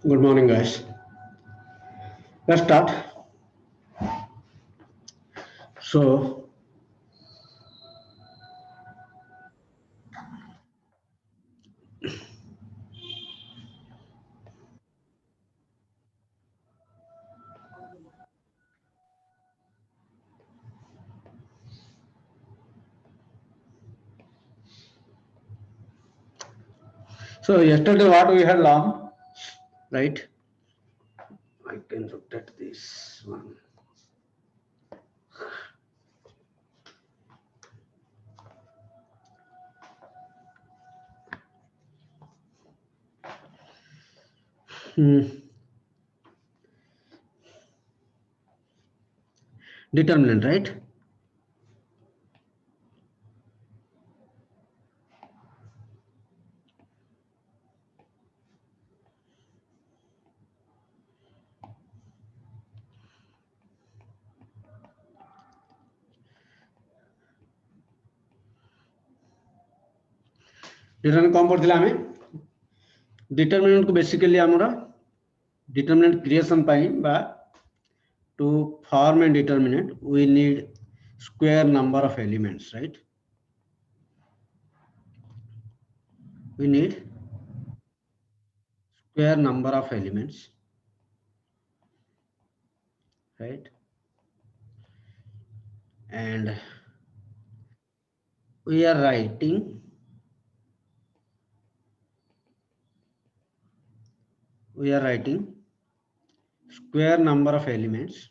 Good morning, guys. Let's start. So, yesterday what we had learned, right? I can rotate this one. Determinant, right? Determinant कौन पढ़थिले आमे determinant को basically हमरा determinant creation पाई बा to form a determinant we need square number of elements, right? We need square number of elements, right? And we are writing square number of elements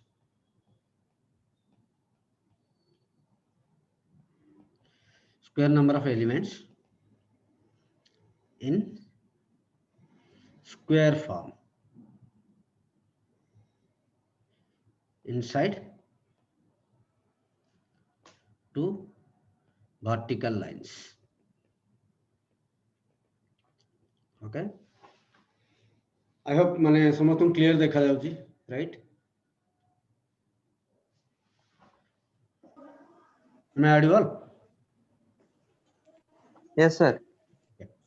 in square form inside two vertical lines. Okay, I hope माने समस्त clear देखा जाउची, right? Am I audible? Yes, sir.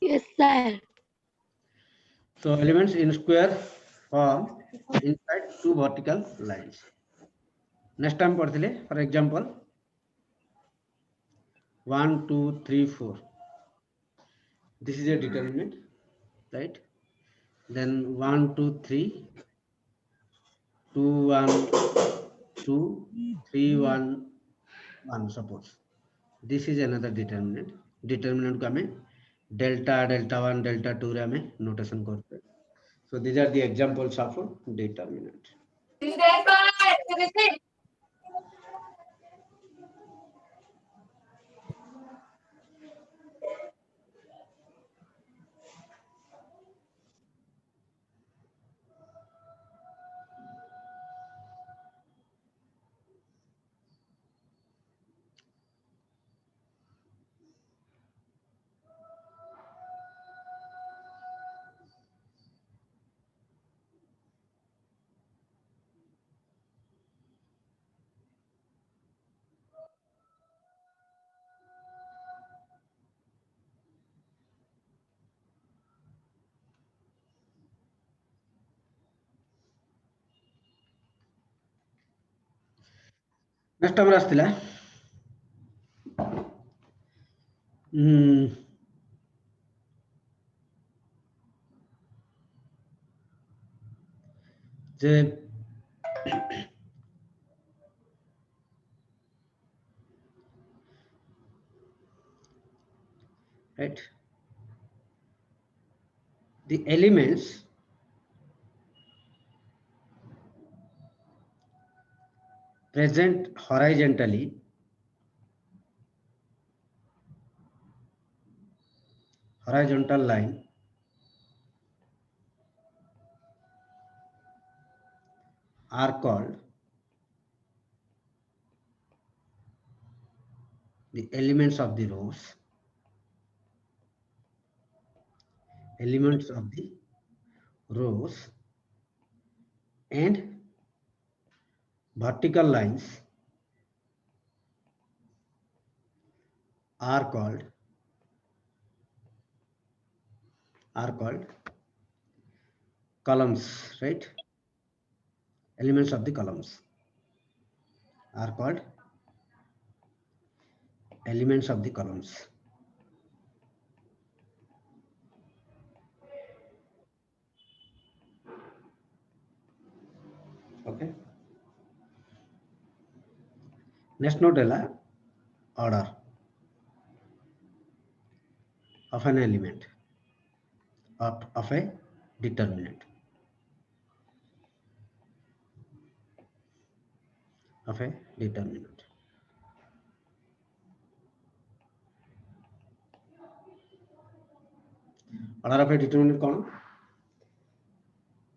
Yes, sir. So elements in square form inside two vertical lines. Next time पढ़थिले, for example 1 2 3 4, this is a determinant, right? Then 1 2 3 2 1 2 3 1 1, suppose this is another determinant को हमें delta 1 delta 2 रे हमें notation करते हैं. So these are the examples of determinant. Next ଆମର ଆସିଥିଲା जे right, the elements present horizontally horizontal line are called the elements of the rows, and vertical lines are called columns, right? Elements of the columns are called elements of the columns. Okay. Next note ella order of an element of a determinant of a determinant. Order of a determinant कौन?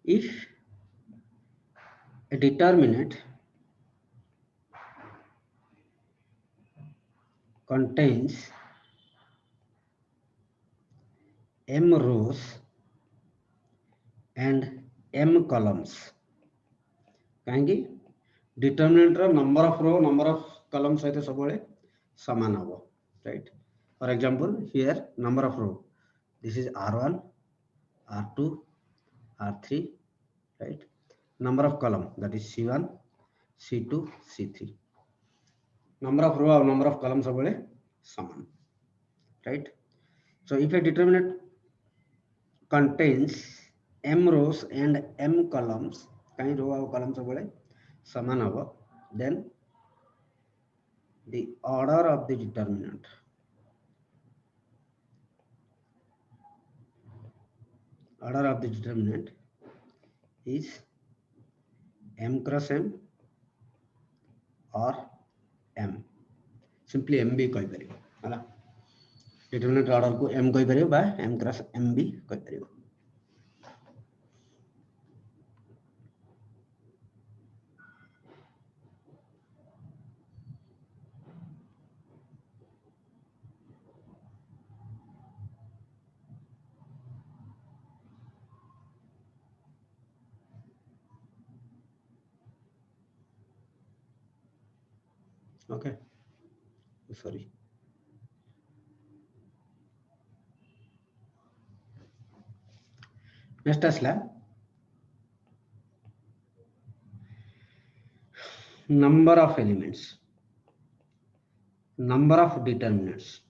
If a determinant contains m rows and m columns, कहीं determinant row number of row number of column सहित सब समान हम, right? For example here number of row, this is r1 r2 r3, right? Number of column that is c1 c2 c3, number of row और number of column सब समान, right? So if a determinant contains m rows and m columns, कहीं रो और column सब समान हम, then the order of the determinant is m cross m or m, simply m भी कहि परिबो हला, डिटरमिनेंट ऑर्डर को m कहि परिबो बा m cross m भी कहि परिबो. Okay, sorry. Next asla number of elements, number of determinants.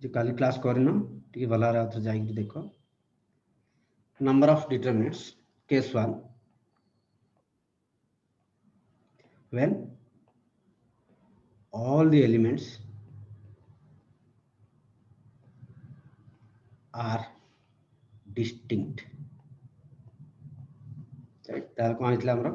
जो काली क्लास करन T भला रे आथर जाई कि देखो number of determinants. Case 1, when all the elements are distinct, right? तार कोन इतला हमरो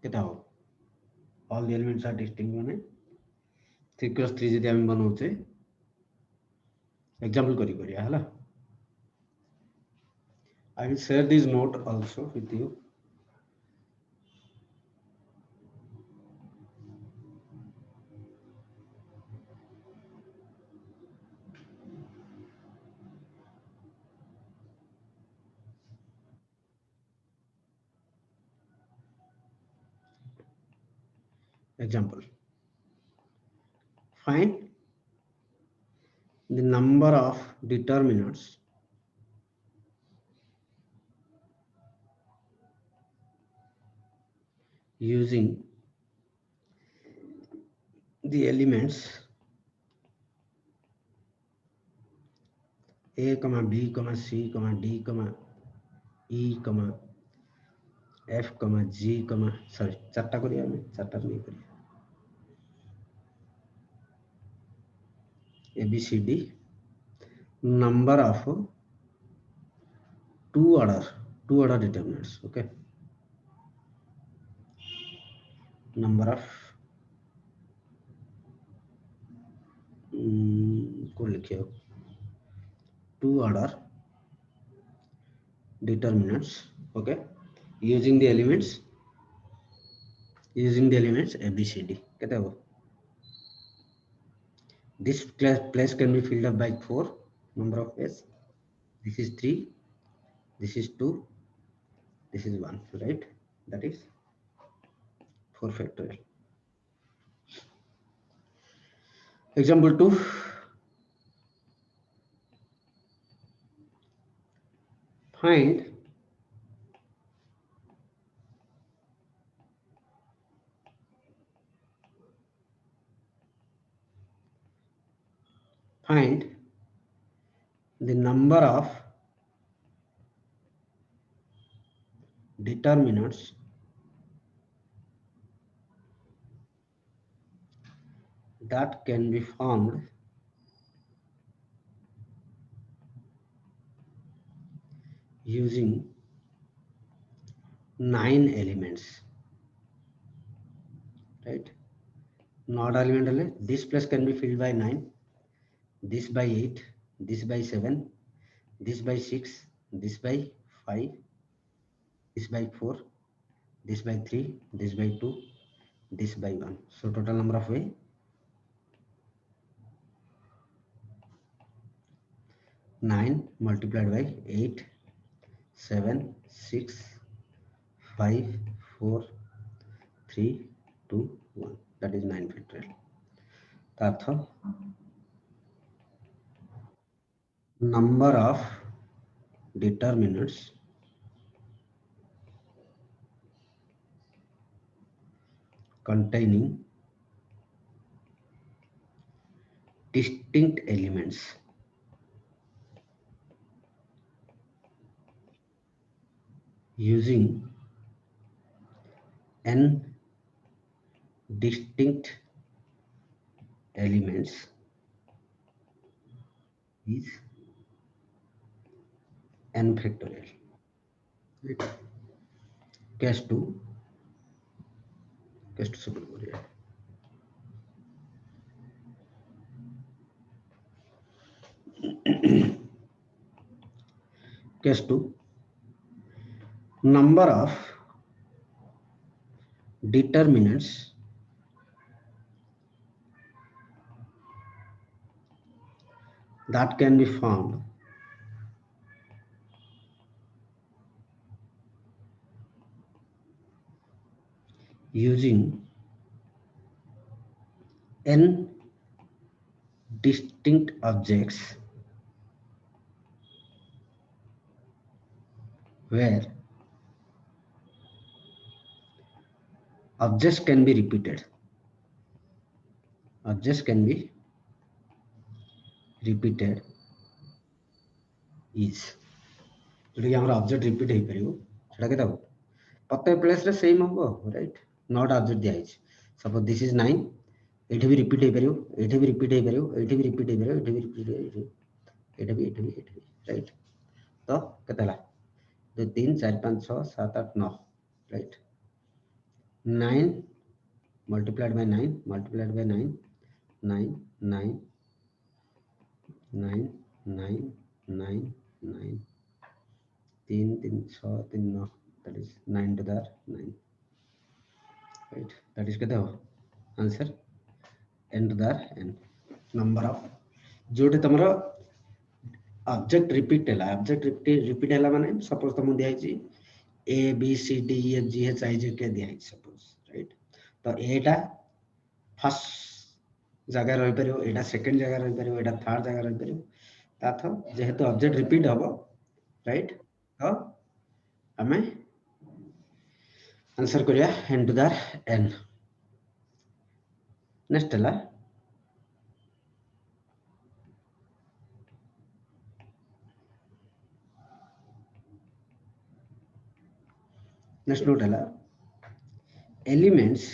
केटा हो, all the elements are distinct माने 3 cross 3 जदि हम बनाउछे एग्जांपल करिया हला. I will share this note also with you. Example, find the number of determinants using the elements a, b, c, d, e, f, g, sorry चारटा करिया हमें चारटा नहीं करिया a, b, c, d, number of two order determinants. Okay, number of को लिखियो two order determinants. Okay, using the elements a, b, c, d. कहते हो this place can be filled up by 4 number of ways. This is 3, this is 2, This is 1, right? That is 4 factorial. Example 2. Find the number of determinants that can be formed using 9 elements, right? Not element, this plus can be filled by 9, this by 8, this by 7, this by 6, this by 5, this by 4, this by 3, this by 2, this by 1. So total number of way 9 multiplied by 8, 7, 6, 5, 4, 3, 2, 1. That is 9 factorial. Earth number of determinants containing distinct elements using n distinct elements is n factorial. Right. Case 2 simple करिए. Case 2, number of determinants that can be found using n distinct objects where objects can be repeated. Objects can be repeated is जोटा कि object repeat हो पारिबो सेटा केता हो प्रत्येक place रे same हो right not object दिया है सपोज दिस इज 9 एठी भी रिपीट हो पारिबो एठी भी रिपीट हो पारिबो एठी भी रिपीट हो पारिबो एठी भी रिपीट हो एठी भी राइट तो केता ला 2 3 4 5 6 7 8 9 right 9 multiplied by 9 multiplied by 9 9 9 9 9 9 9 3 3 6 3 9 that is 9 to the 9 right that is केते हो answer n to the n number of जोटे तमरो ऑब्जेक्ट रिपीट हैला ऑब्जेक्ट रिपीट हैला माने सपोज तुम दिया है a b c d e f g h i j k दिया है सपोज राइट तो एटा फर्स्ट जगह रही पारिबो एटा सेकंड जगह रही पारिबो एटा थर्ड जगह रही पारिबो ताथ जेहेतु ऑब्जेक्ट रिपीट हबो राइट तो हमें आंसर करिया n to the n next हला नेक्स्ट नोट हला elements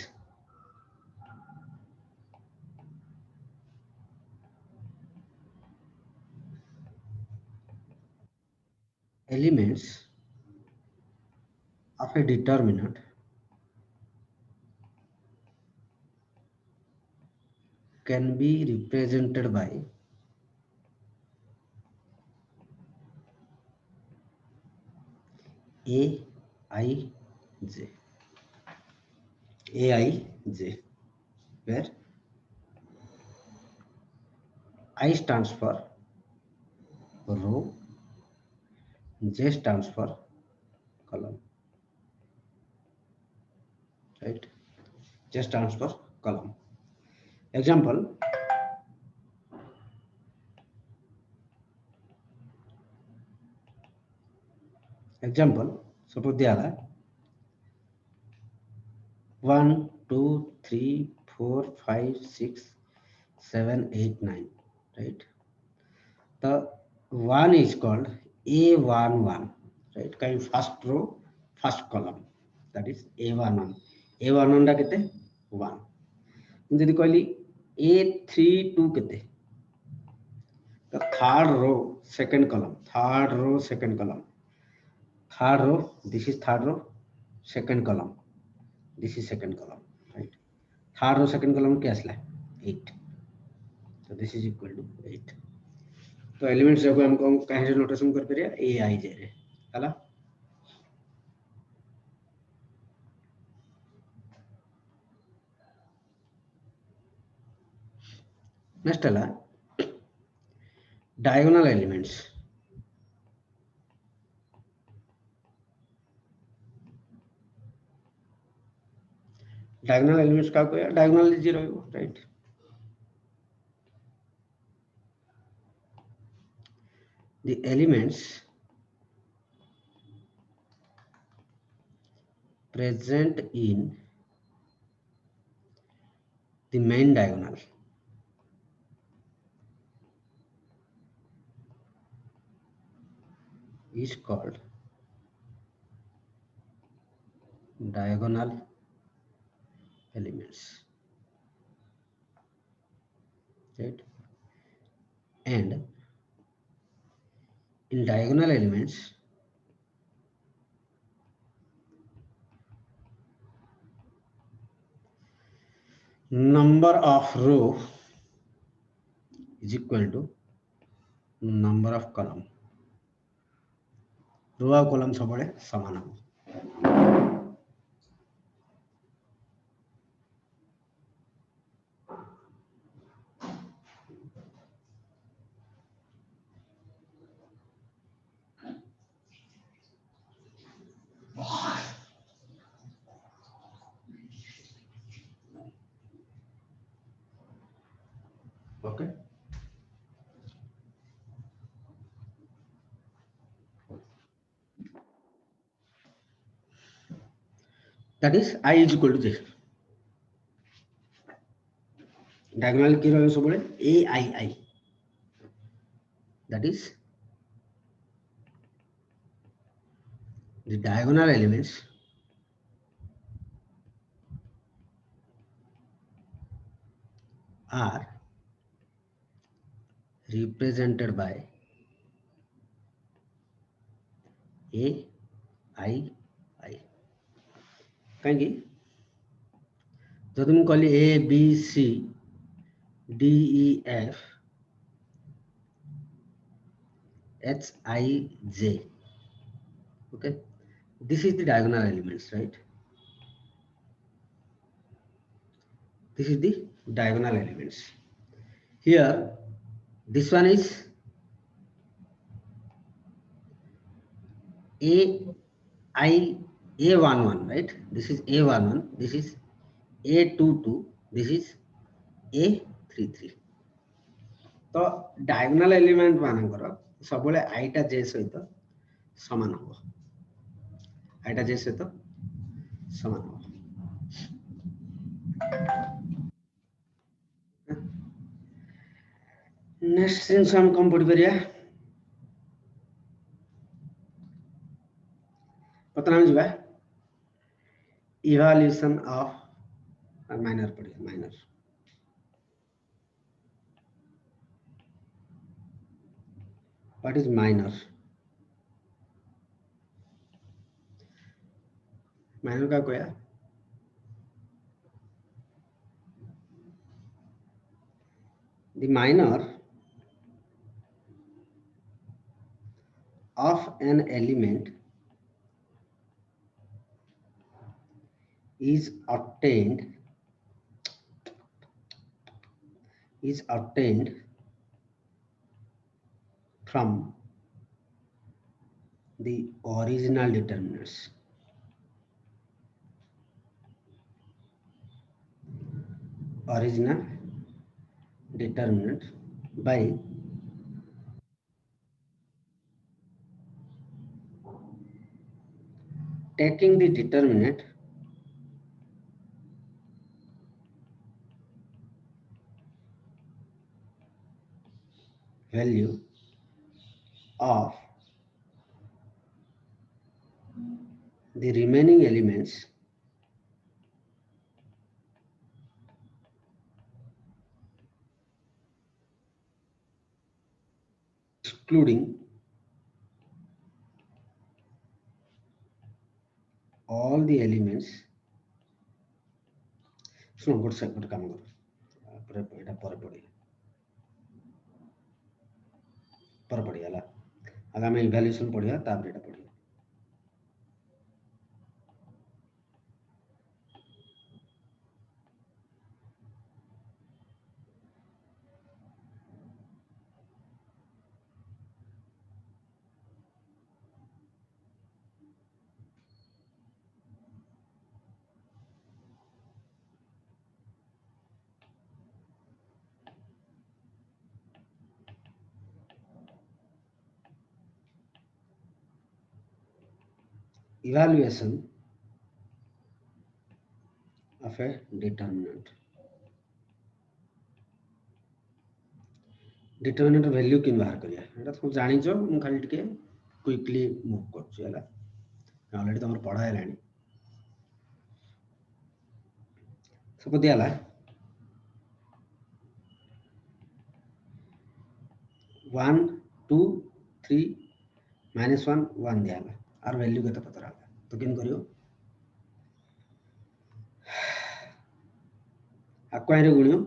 of a determinant can be represented by aij where I stands for row, j stands for column. right? Just transfer column. Example, suppose दिया है 1 2 3 4 5 6 7 8 9, right? The 1 is called A11, right? Kind first row, first column, that is A11. A11 टा कितने 1. যদি কইলি A32 कितने, the third row, second column, third row, second column, third row, this is third row, second column, this is second column, right? Third row, second column क्या असला 8, so this is equal to 8. तो elements जब हमको कहीं से notation कर परिया ए आई जे रे हला नेक्स्ट हला डायगोनल एलिमेंट्स. डायगोनल एलिमेंट्स का कोई डायगोनल 0 है, right? The elements present in the main diagonal is called diagonal elements, right? And in diagonal elements, number of row is equal to number of column. Row और column सबड़े समान हो. Okay. That is I is equal to this. Diagonal की row सबड़े A I. That is the diagonal elements are represented by A I. कहीं जो तुम कहली A B C D E F H I J, okay, this is the diagonal elements, right? This is the diagonal elements. Here this one is A11, right? This is A11, this is A22, this is A33. तो diagonal element मानकर सब आईटा जे सहित समान हो, आईटा जे सहित समान हो. Next जिनस हम कम पढ़ी परिया पता जावा इवैल्यूएशन ऑफ माइनर पढ़िए. Minor what is minor? Minor का कोया the minor of an element is obtained from the original determinants. original determinant by taking the determinant value of the remaining elements excluding all the elements. ଶୁଣ ଗୋଟେ second କାମ କର ଏଇଟା ପରେ ପଢିବା ହେଲା ଆଗ ଆମେ ଇଭାଲୁଏସନ ପଢିବା ତାପରେ ଏଇଟା ପଢିବା evaluation of a determinant. Determinant value किन बाहर करिया एटा तुम जानि जो मु खाली टिके क्विकली मूव करछु हला ऑलरेडी तमर पढा हेलानी सब दियाला 1 2 3 -1 1 दियाला आर वैल्यू केते पता रहला तो किन करियो एक्वायर गुणियो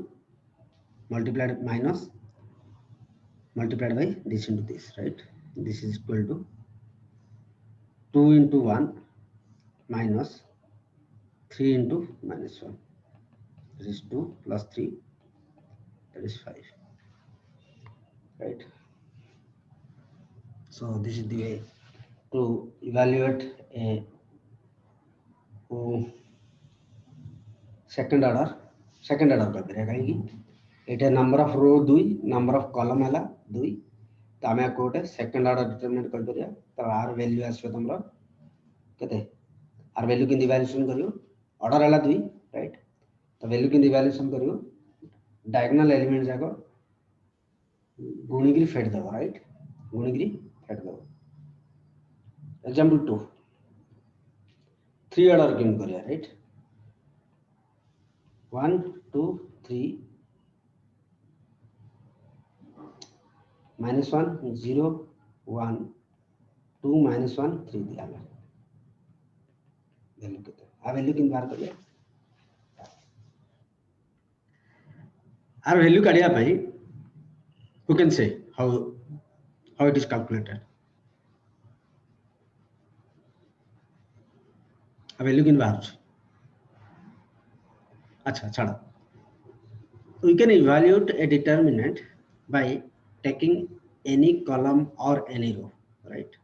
multiplied minus multiplied by this into this, right? This is equal to 2 into 1 minus 3 into minus 1. That is 2 plus 3, that is 5, right? So this is the way to evaluate a second order कर कहीं एटा number of row 2 number of column हला 2 तो आमे कोटे second order determinate कर परिया तो आर वैल्यू आसबे तमरो केते आर वैल्यू किन इवैल्यूएशन करियो ऑर्डर हला 2 राइट तो वैल्यू किन इवैल्यूएशन करियो डायगोनल एलिमेंट जाको गुणिगिरी फेड दबो राइट गुणिगिरी फेड दबो एग्जांपल 2 3 ऑर्डर किन करिया राइट 1 2 3 -1 0 1 2 -1 3 दिया वैल्यू केते आ वैल्यू किन बार करिया आर वैल्यू काढिया पई who can say how it is calculated आ वैल्यू किन बार अच्छा छाड़ we can evaluate a determinant by taking any column or any row, right?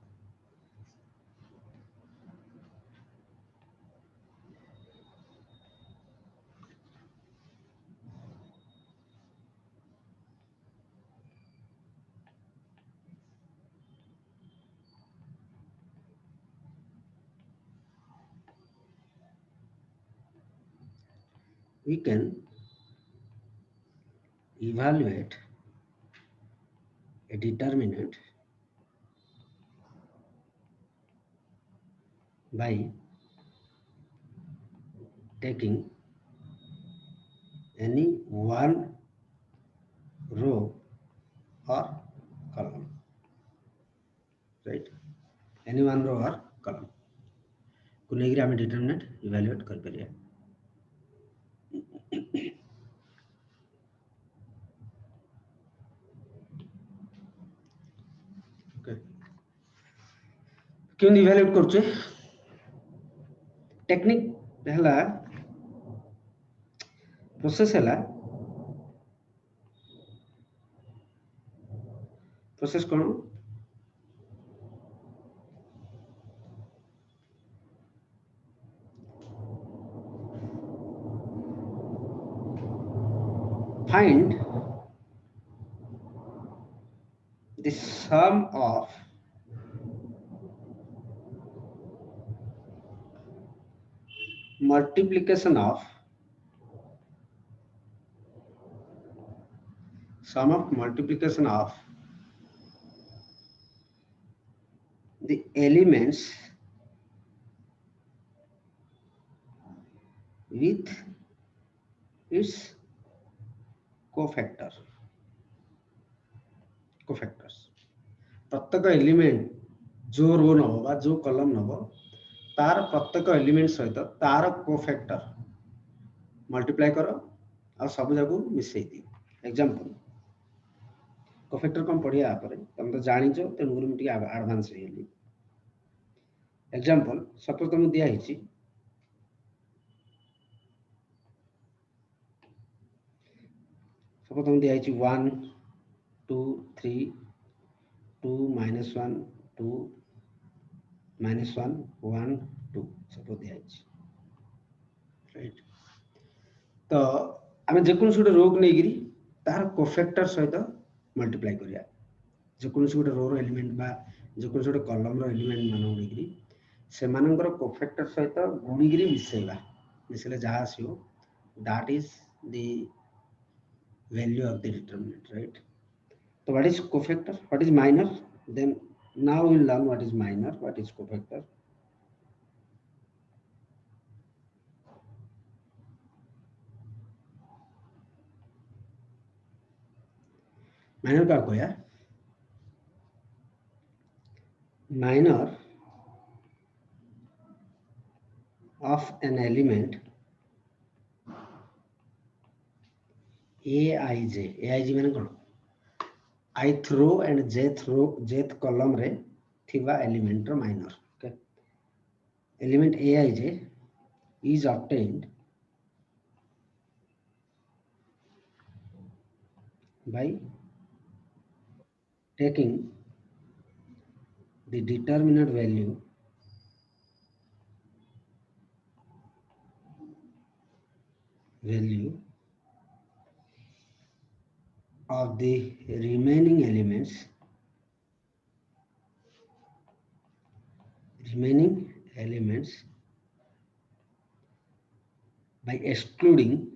We can evaluate a determinant by taking any one row or column, right? Any one row or column को लेकर हमें determinant evaluate कर परिया okay क्यों evaluate करछे technique हला process हला process cone find the sum of multiplication of the elements with its cofactors. प्रत्येक एलिमेंट जो रो नब बा जो कलम नब तार प्रत्येक एलिमेंट सहित तार कोफैक्टर मल्टीप्लाई कर आ सब जाक मिसई दियो एग्जांपल कोफैक्टर कम पढ़िया पर तुम तो जानिछ तेणु कर मुझे एडवांस हेली एग्जांपल सपोज तुम दिया हिची सपोज तुम दिया हिची 1 2 3 2 -1 2 -1 1 2 सपोज दिया हिची राइट तो आम जेको गोटे रो को लेकिरी तार कोफैक्टर सहित मल्टीप्लाई करिया जेको गोटे रो रो एलिमेंट बा जेको गोटे कलम रो एलिमेंट मान लेकिरी से मानकर कोफैक्टर सहित गुणिकी मिसेबा मिसले जहाँ आसो that is the value of the determinant right तो what is cofactor what is minor then now we will learn what is minor what is cofactor minor का कोया minor of an element aij माने कोन ith row and jth column रे थिबा element row minor okay element aij is obtained by taking the determinant value of the remaining elements by excluding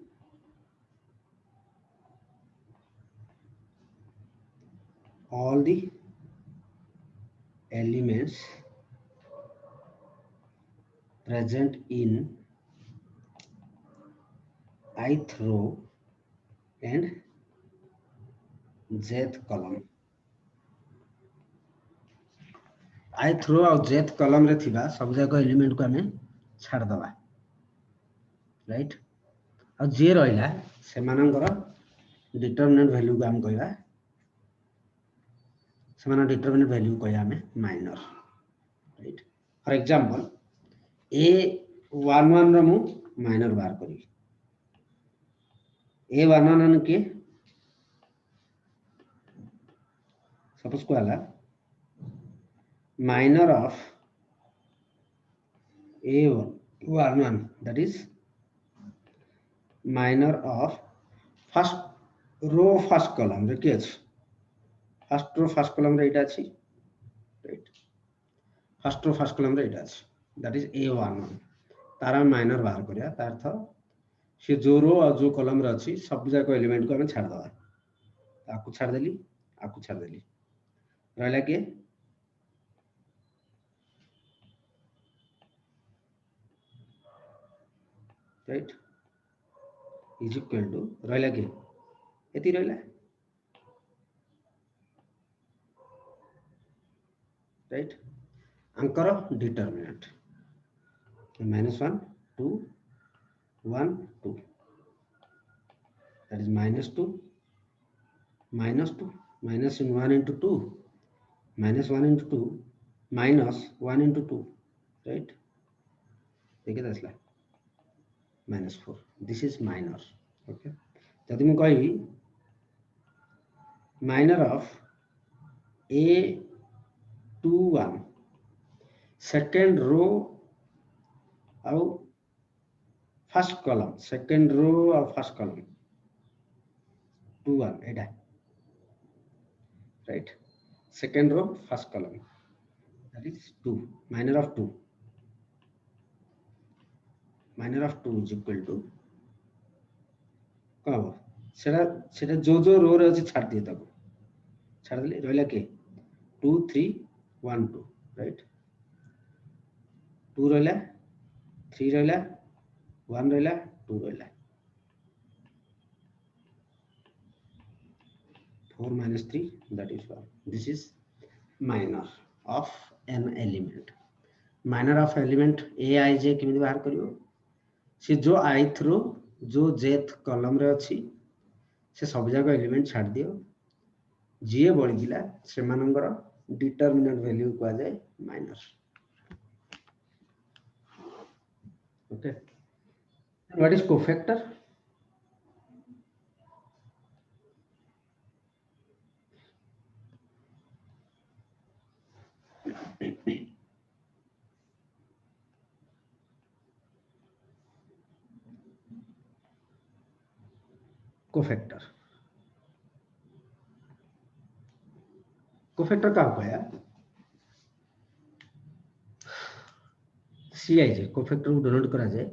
all the elements present in ith row and jth column ith row और jth column रे थिबा सब जाक element को हमें छाड़ दबा right और जे रहिला से मानकर डिटरमिनेंट वैल्यू को हम कहबा से मानकर डिटरमिनेंट वैल्यू कहया हमें minor right for example a11 रो मु माइनर बार करी a11 के सपोज को आला minor of a11 that is minor of first row first column रे के अछि first row first column रे इटा अछि right first row first column रे इटा अछि that is a11 Tara minor बाहर करिया तार अर्थ से जो रो और जो कॉलम रे अछि सब जाक एलिमेंट को हम छाड़ दबा आकु छाड़ देली रहला के राइट इज इक्वल टू रहला के एती रहला right अंकर determinant -1 2 1 2 that is -2 minus in 1 into 2 -1 into 2 minus 1 into 2 right देखिए दसला -4 this is minor okay जदि मु कहि minor of a21 second row और first column second row और first column 2 1 एटा right second row first column that is 2 minor of 2 is equal to कौन सेटा सेटा जो रो रे अछि छाड़ दिए ताको छाड़ देले रहला के 2 3 1 2 राइट 2 रहला 3 रहला 1 रहला 2 रहला 4 minus 3 that is 1 this is minor of an element minor of element a I j केमिति बाहर करियो से जो ith रो जो jth कॉलम रे अछि से सब जाक एलिमेंट छाड़ दियो जीए बळी दिला से मानंगर डिटरमिनेंट वैल्यू को जाय minor okay what is cofactor cofactor cofactor का होया सीआईजे कोफैक्टर को डिनोट करा जाए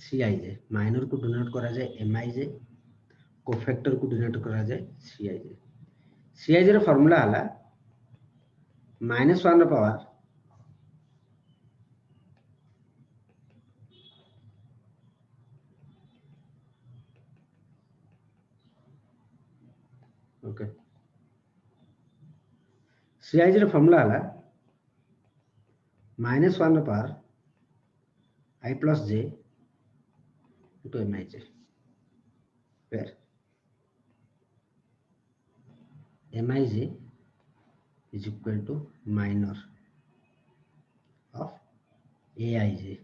सीआईजे माइनर को डिनोट करा जाए एमआईजे कोफैक्टर को डिनोट करा जाए सीआईजे सीआईजे रो फार्मूला हला -1 रो पावर ओके सीआईजे रो फार्मूला हला -1 रो power I plus j into mij where mij is equal to minor of aij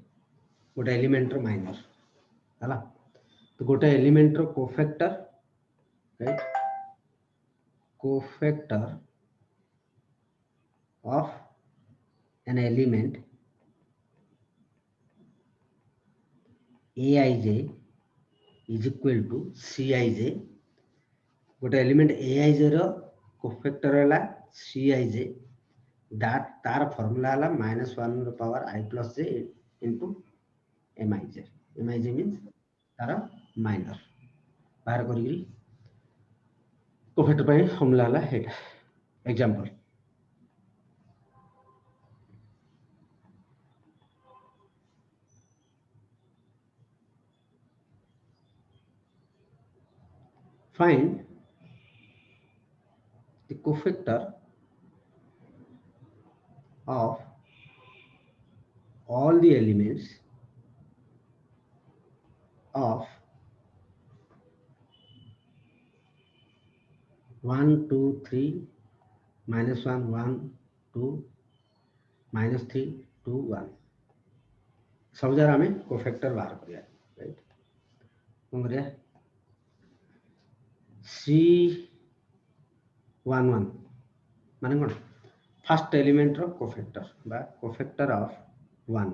गोटे एलिमेंट रो माइनर हला तो गोटे एलिमेंट रो cofactor right cofactor of an element aij is equal to cij गोटे element aij रो cofactor हला cij that तार formula हला -1 रो power I plus j into mij mij means तार माइनर बाहर करी कोफैक्टर पे फार्मूला हला हेटा example find the cofactor of all the elements of 1 2 3 -1 1 2 -3 2 1 सब जरा हमें कोफैक्टर बाहर करिया राइट कौन करिया C11 माने कौन फर्स्ट एलिमेंट रो कोफैक्टर बा कोफैक्टर ऑफ 1